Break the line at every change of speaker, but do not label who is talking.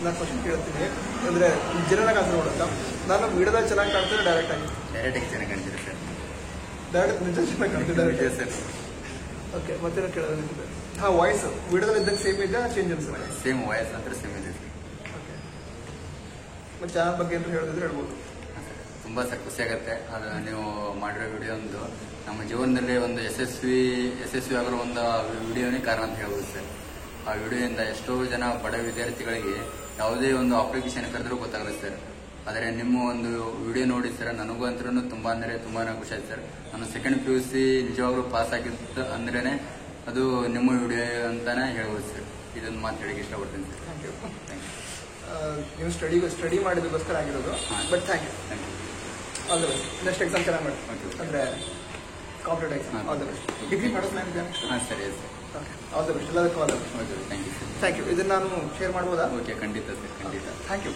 ನಾನು ಕ್ವಶನ್ ಕೇಳ್ತೀನಿ ಅಂದರೆ ಜನರಾಗಿ ಆನ್ಸರ್ ಮಾಡೋಲ್ಲ. ನಾನು ವಿಡಿಯೋದಲ್ಲಿ ಚೆನ್ನಾಗಿ ಕಾಣ್ತೀನಿ ಡೈರೆಕ್ಟಾಗಿ
ಚೆನ್ನಾಗಿ ಕಾಣ್ತೀರಾ ಸರ್?
ಡೈರೆಕ್ಟ್ ನಿಜ ಚೆನ್ನಾಗಿ ಕಾಣ್ತೀನಿ ಡೈರೆಕ್ಟ್
ಸರ್.
ಓಕೆ ಮತ್ತೇನೋ ಕೇಳೋದು ನಿಮಗೆ? ಹಾಂ, ವಾಯ್ಸ್ ವಿಡಿಯೋದಲ್ಲಿ ಇದ್ದಂಗೆ ಸೇಮ್ ಇದೆಯಾ ಚೇಂಜ್ ಅನ್ಸುತ್ತೆ?
ಸೇಮ್ ವಾಯ್ಸ್ ಅಂದ್ರೆ ಸೇಮ್ ಇದೆ ಸರ್.
ಓಕೆ, ಮತ್ತು ಚಾನಲ್ ಬಗ್ಗೆ ಏನಾದ್ರು ಹೇಳೋದಿದ್ರೆ ಹೇಳ್ಬೋದು.
ತುಂಬ ಸರ್ ಖುಷಿ ಆಗುತ್ತೆ. ಅದು ನೀವು ಮಾಡಿರೋ ವಿಡಿಯೋ ಒಂದು ನಮ್ಮ ಜೀವನದಲ್ಲಿ ಒಂದು ಯಶಸ್ವಿ ಆಗಿರೋ ಒಂದು ವಿಡಿಯೋನೇ ಕಾರಣ ಅಂತ ಹೇಳ್ಬೋದು ಸರ್. ಆ ವಿಡಿಯೋದಿಂದ ಎಷ್ಟೋ ಜನ ಬಡ ವಿದ್ಯಾರ್ಥಿಗಳಿಗೆ ಯಾವುದೇ ಒಂದು ಅಪ್ಲಿಕೇಶನ್ ಕರೆದ್ರೂ ಗೊತ್ತಾಗಲ್ಲ ಸರ್. ಆದರೆ ನಿಮ್ಮ ಒಂದು ವಿಡಿಯೋ ನೋಡಿ ಸರ್ ನನಗೂ ಅಂತೂ ತುಂಬಾ ಖುಷಿ ಆಯ್ತು ಸರ್. ನಾನು ಸೆಕೆಂಡ್ PUC ನಿಜವಾಗ್ಲೂ ಪಾಸ್ ಆಗಿದ್ದು ಅಂದ್ರೇ ಅದು ನಿಮ್ಮ ವಿಡಿಯೋ ಅಂತಾನೆ ಹೇಳ್ಬೋದು ಸರ್. ಇದೊಂದು ಮಾತು ಹೇಳಿಕ್ಕೆ ಇಷ್ಟಪಡ್ತೀನಿ ಸರ್.
Thank you. ನೀವು ಸ್ಟಡಿ ಮಾಡಿದಕ್ಕೋಸ್ಕರ ಆಗಿರೋದು. But thank you. All the best. Next exam ಚೆನ್ನಾಗಿ ಮಾಡಿ, ಅಂದರೆ competitive exam. All the best. Degree ಮಾಡೋ ಪ್ಲಾನ್ ಇದೆಯಾ?
ಹಾಂ ಸರಿ sir.
Okay, all the best. ಎಲ್ಲದಕ್ಕೂ all the best.
Okay, thank you sir.
Thank you. ಇದನ್ನು ನಾನು ಶೇರ್ ಮಾಡ್ಬೋದಾ?
ಓಕೆ, ಖಂಡಿತ ಸರ್, ಖಂಡಿತ.
Thank you.